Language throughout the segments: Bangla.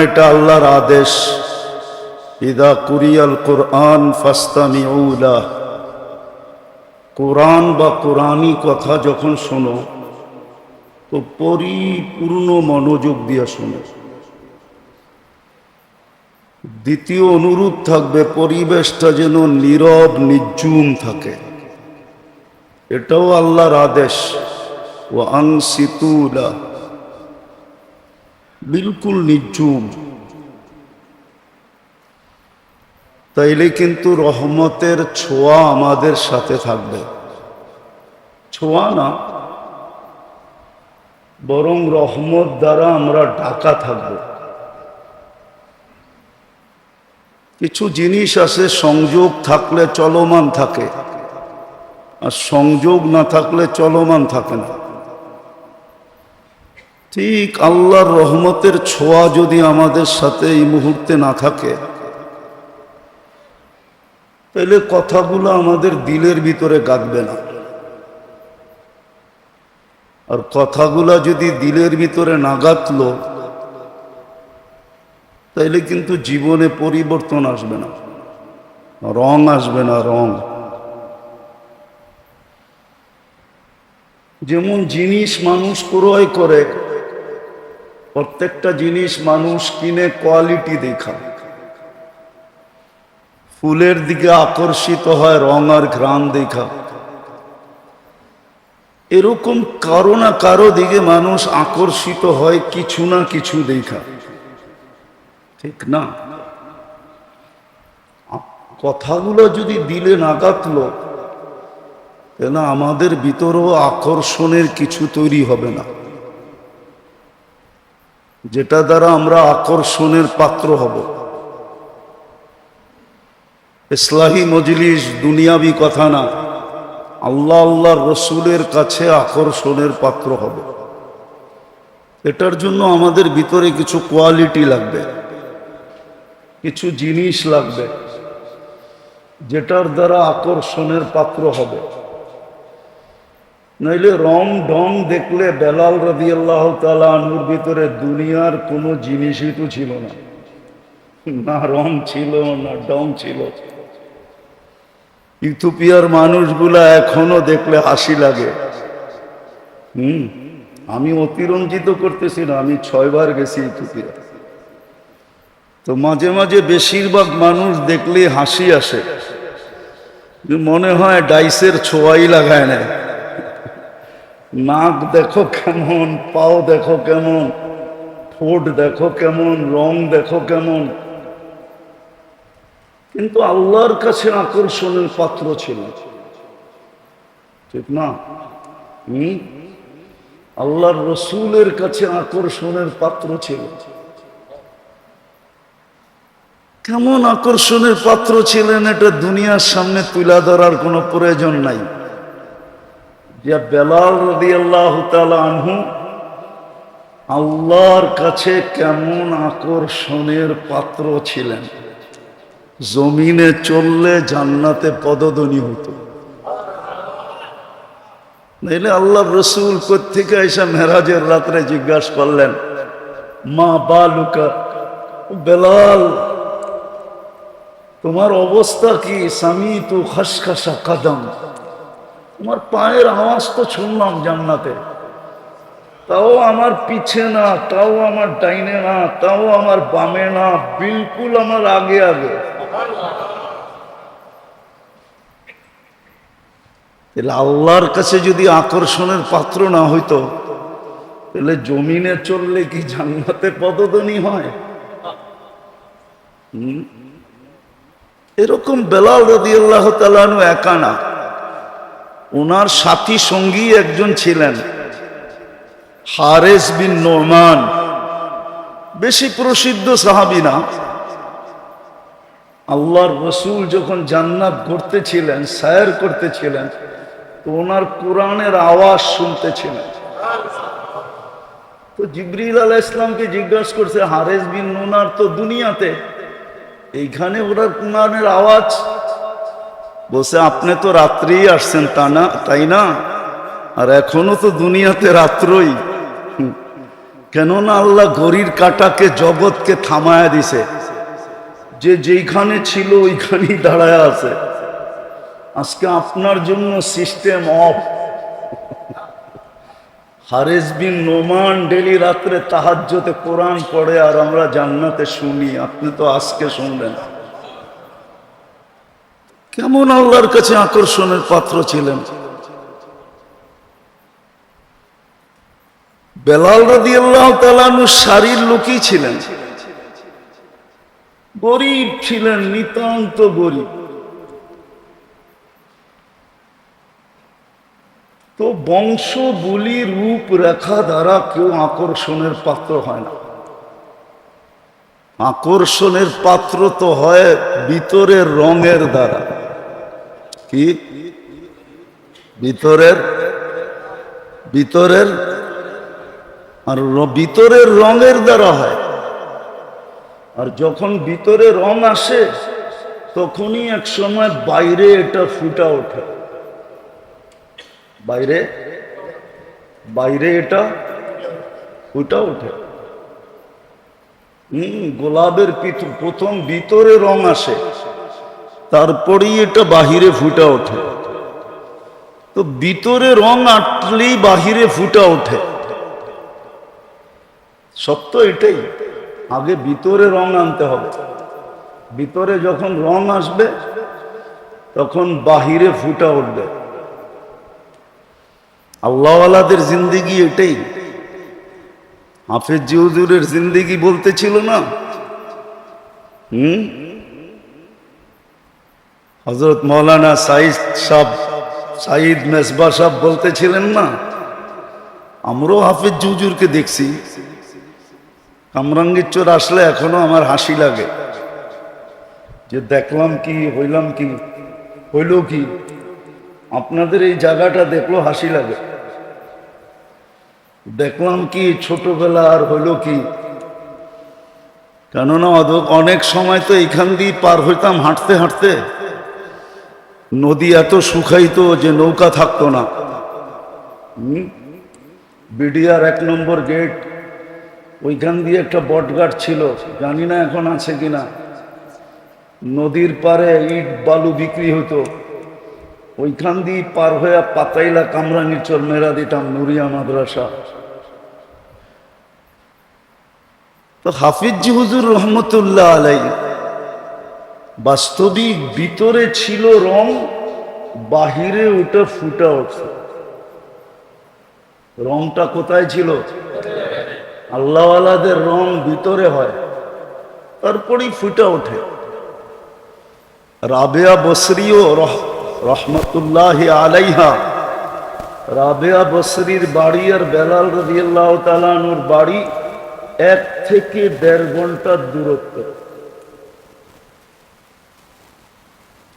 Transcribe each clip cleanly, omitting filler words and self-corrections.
এটা আল্লাহর আদেশ। ইদা কুরিয়াল কুরআন ফাসতামিউ লাহ, কোরআন বা কোরআনী কথা যখন শোনো তো পরিপূর্ণ মনোযোগ দিয়ে শোনো। দ্বিতীয় অনুরোধ থাকবে পরিবেশটা যেন নীরব নির্জুম থাকে, এটাও আল্লাহর আদেশ। ওয়া আনসিতু লাহ, বিলকুল নির্জুম। তাইলে কিন্তু রহমতের ছোঁয়া আমাদের সাথে থাকবে। ছোঁয়া না, বরং রহমত দ্বারা আমরা ঢাকা থাকব। কিছু জিনিস আছে সংযোগ থাকলে চলমান থাকে, আর সংযোগ না থাকলে চলমান থাকে না। ঠিক আল্লাহর রহমতের ছোঁয়া যদি আমাদের সাথে এই মুহূর্তে না থাকে, তাহলে কথাগুলো আমাদের দিলের ভিতরে গাঁথবে না। আর কথাগুলা যদি দিলের ভিতরে না গাঁথলো, তাইলে কিন্তু জীবনে পরিবর্তন আসবে না, রং আসবে না। রং যেমন জিনিস মানুষ ক্রয় করে, প্রত্যেকটা জিনিস মানুষ কিনে কোয়ালিটি দেখা, ফুলের দিকে আকর্ষিত হয় রং আর ঘ্রাণ দেখা। এরকম কারো না কারো দিকে মানুষ আকর্ষিত হয় কিছু না কিছু দেখা, ঠিক না? কথাগুলো যদি দিলে না গাঁথলো, তাহলে আমাদের ভিতরেও আকর্ষণের কিছু তৈরি হবে না, যেটা দ্বারা আমরা আকর্ষণের পাত্র হব। ইসলাহি মজলিস দুনিয়াবি কথা না, আল্লাহ আল্লাহর রসুলের কাছে আকর্ষণের পাত্র হবে। এটার জন্য আমাদের ভিতরে কিছু কোয়ালিটি লাগবে, কিছু জিনিস লাগবে, যেটার দ্বারা আকর্ষণের পাত্র হবে। নইলে রং ঢং দেখলে বেলাল রাদিয়াল্লাহু তাআলা আনহুর ভিতরে দুনিয়ার কোনো জিনিসই তো ছিল না, না রং ছিল না ঢং ছিল। ইথিওপিয়ার মানুষগুলা এখনো দেখলে হাসি লাগে। আমি অতিরঞ্জিত করতেছি না, আমি 6 বার গেছি ইথিওপিয়া। তো মাঝে মাঝে বেশিরভাগ মানুষ দেখলে হাসি আসে, মনে হয় ডাইসের ছোঁয়াই লাগায় না। নাক দেখো কেমন, পাও দেখো কেমন, ঠোঁট দেখো কেমন, রং দেখো কেমন। কিন্তু আল্লাহর কাছে আকর্ষণের পাত্র ছিল, ঠিক না? আল্লাহর রসুলের কাছে আকর্ষণের পাত্র ছিল। কেমন আকর্ষণের পাত্র ছিলেন এটা দুনিয়ার সামনে তুলে ধরার কোনো প্রয়োজন নাই। যে বেলাল রাদিয়াল্লাহু তাআলা আনহু আল্লাহর কাছে কেমন আকর্ষণের পাত্র ছিলেন, জমিনে চললে জান্নাতে পদধ্বনি হতো। নাইলে আল্লাহর রসুল কোত্থেকে এসে মেরাজের রাত্রে জিজ্ঞাসা করলেন, মা বালুকা, বেলাল তোমার অবস্থা কি? সামিতু খসখসা কদম, তোমার পায়ের আওয়াজ তো শুনলাম জান্নাতে, তাও আমার পিছে না, তাও আমার ডাইনে না, তাও আমার বামে না, বিলকুল আমার আগে আগে। তাহলে আল্লাহর কাছে যদি আকর্ষণের পাত্র না হইতো, তাহলে জমিনে চললে কি জান্নাতে পদধ্বনি হয়? এরকম বেলাল রাদিয়াল্লাহু তাআলা আনহু একা না, ওনার সাথী সঙ্গী একজন ছিলেন, হারেস বিন নোমান। বেশি প্রসিদ্ধ সাহাবী না। আল্লাহর রসুল যখন জান্নাত ঘুরতেছিলেন, সায়ের করতেছিলেন, তো ওনার কোরআনের আওয়াজ শুনতেছিলেন। তো জিবরিল আলাইহিস সালামকে জিজ্ঞাসা করছে, হারেস বিন নোমান তো দুনিয়াতে, এইখানে ওনার কোরআনের আওয়াজ? বলছে, আপনি তো রাত্রেই আসছেন তা না, তাই না? আর এখনো তো দুনিয়াতে রাত্রই। কেননা আল্লাহ ঘড়ির কাঁটাকে জগৎকে থামায়া দিছে, যে যেইখানে ছিল ওইখানেই দাঁড়ায় আছে। আজকে আপনার জন্য সিস্টেম অফ। হারেস বিন নোমান ডেলি রাত্রে তাহাজ্জুদে কোরআন পড়ে আর আমরা জান্নাতে শুনি, আপনি তো আজকে শুনলেন। কেমন আল্লাহর কাছে আকর্ষণের পাত্র ছিলেন। বেলাল রাদিয়াল্লাহু তাআলা আনহু শারীর লোকই ছিলেন, গরিব ছিলেন, নিতান্ত গরিব। তো বংশ বুলি রূপ রেখা দ্বারা কেউ আকর্ষণের পাত্র হয় না। আকর্ষণের পাত্র তো হয় ভিতরের রঙের দ্বারা। কি ভিতরের ভিতরের আর ভিতরের রঙের দ্বারা হয়। আর যখন ভিতরে রং আসে তখনই এক সময় বাইরে এটা ফুটা ওঠে। বাইরে বাইরে এটা ফুটা ওঠে। গোলাপের প্রথম ভিতরে রং আসে, তারপরেই এটা বাহিরে ফুটা ওঠে। তো ভিতরে রং আটলেই বাহিরে ফুটা ওঠে। সত্য এটাই, আগে ভিতরে রং আনতে হবে। ভিতরে যখন রং আসবে তখন বাহিরে ফুটা উঠবে। আল্লাহওয়ালাদের জিন্দেগি এটাই। হাফেজ হুজুরের জিন্দেগি বলতেছিল না, হযরত মাওলানা সাঈদ মেসবা সাহেব বলতেছিলেন না, আমরাও হাফেজ হুজুরকে দেখছি। কামরাঙ্গীরচর আসলে এখনো আমার হাসি লাগে, যে দেখলাম কি, হইলাম কি, হইল কি। আপনাদের এই জায়গাটা দেখলো হাসি লাগে। দেখলাম কি, ছোটবেলা, আর হইল কি। কেননা অনেক সময় তো এইখান দিয়ে পার হইতাম হাঁটতে হাঁটতে। নদী এত শুকাইতো যে নৌকা থাকতো না। বিডিআর 1 নম্বর গেট, ওইখান দিয়ে একটা বটগাছ ছিল, জানি না এখন আছে কিনা। নদীর পারে ইট বালু বিক্রি হতো, ওইখান দিয়ে পার হয়ে পাতাইলা কামরাঙ্গীরচর মেরা দিতাম নুরিয়া মাদ্রাসা। তো হাফিজ হুজুর রহমতুল্লাহ আলাইহি বাস্তবিক ভিতরে ছিল রং, বাহিরে ওটা ফুটা উঠছে। রংটা কোথায় ছিল? আল্লাহওয়ালাদের রং ভিতরে হয়, তারপরেই ফুটা ওঠে। রাবেয়া বসরিও রহমতুল্লাহি আলাইহা, রাবেয়া বসরির বাড়ি আর বেলাল রাদিয়াল্লাহু তাআলা আনহুর বাড়ি 1 থেকে 1.5 ঘন্টার দূরত্ব।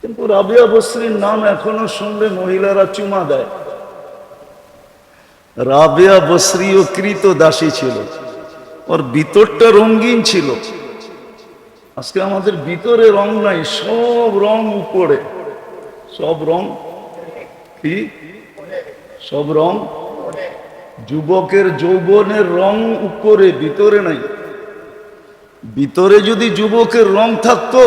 কিন্তু রাবেয়া বসরির নাম এখনো শুনলে মহিলারা চুমা দেয়। রাবেয়া বসরিও কৃত দাসী ছিল, ওর ভিতরটা রঙিন ছিল। আজকে আমাদের ভিতরে রং নাই, সব রং উপরে। সব রং কি? সব রং। যুবকের যৌবনের রং উপরে, ভিতরে নাই। ভিতরে যদি যুবকের রং থাকতো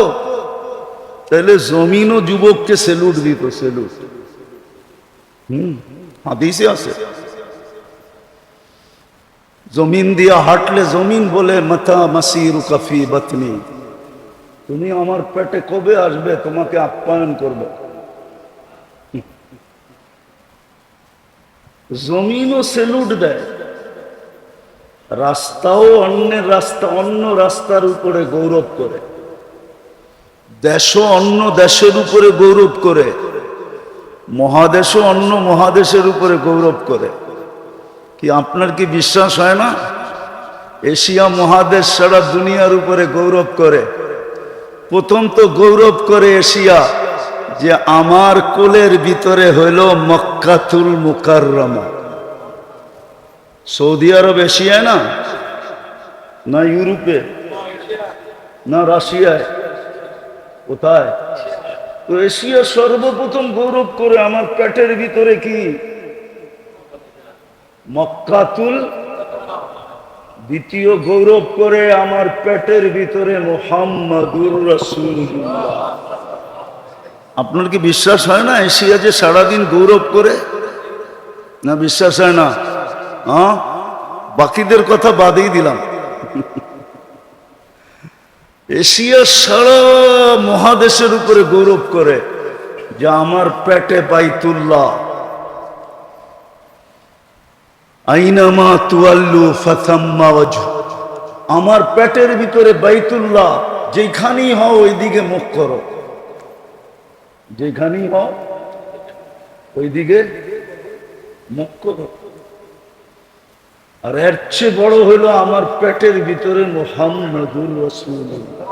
তাহলে জমিনও যুবককে সেলুট দিত, সেলুট। হাদিসে আছে, জমিন দিয়া হাঁটলে জমিন বলে, মাথা মাসিরু কাফি বাতনি, তুমি আমার পেটে কবে আসবে, তোমাকে আপ্যায়ন করবে। জমিনও সেলুট দেয়। রাস্তাও অন্য রাস্তার উপরে গৌরব করে, দেশও অন্য দেশের উপরে গৌরব করে, মহাদেশও অন্য মহাদেশের উপরে গৌরব করে। কি আপনার কি বিশ্বাস হয় না? এশিয়া মহাদেশ সারা দুনিয়ার উপরে গৌরব করে। প্রথম তো গৌরব করে এশিয়া, যে আমার কোলের ভিতরে হইল মক্কাতুল মুকাররমা। সৌদি আরব এশিয়ায় না, না ইউরোপে, না রাশিয়ায়, কোথায়? তো এশিয়া সর্বপ্রথম গৌরব করে আমার পেটের ভিতরে কি? মক্কাতুল। দ্বিতীয় গৌরব করে আমার পেটের ভিতরে মুহাম্মাদুর রাসূলুল্লাহ। আপনার কি বিশ্বাস হয় না এশিয়া যে সারাদিন গৌরব করে? না বিশ্বাস হয় না? হ্যাঁ, বাকিদের কথা বাদেই দিলাম। এশিয়া সারা মহাদেশের উপরে গৌরব করে যে আমার পেটে বাইতুল্লাহ, আইনামা তুয়াল্লু ফাতাম্মা ওয়াজহু, আমার পেটের ভিতরে বাইতুল্লাহ, যেখানেই হও ওইদিকে মুখ করো, যেখানেই হও ওইদিকে মুখ করো। আর এর চেয়ে বড় হইল আমার পেটের ভিতরে মুহাম্মাদুর রাসূলুল্লাহ।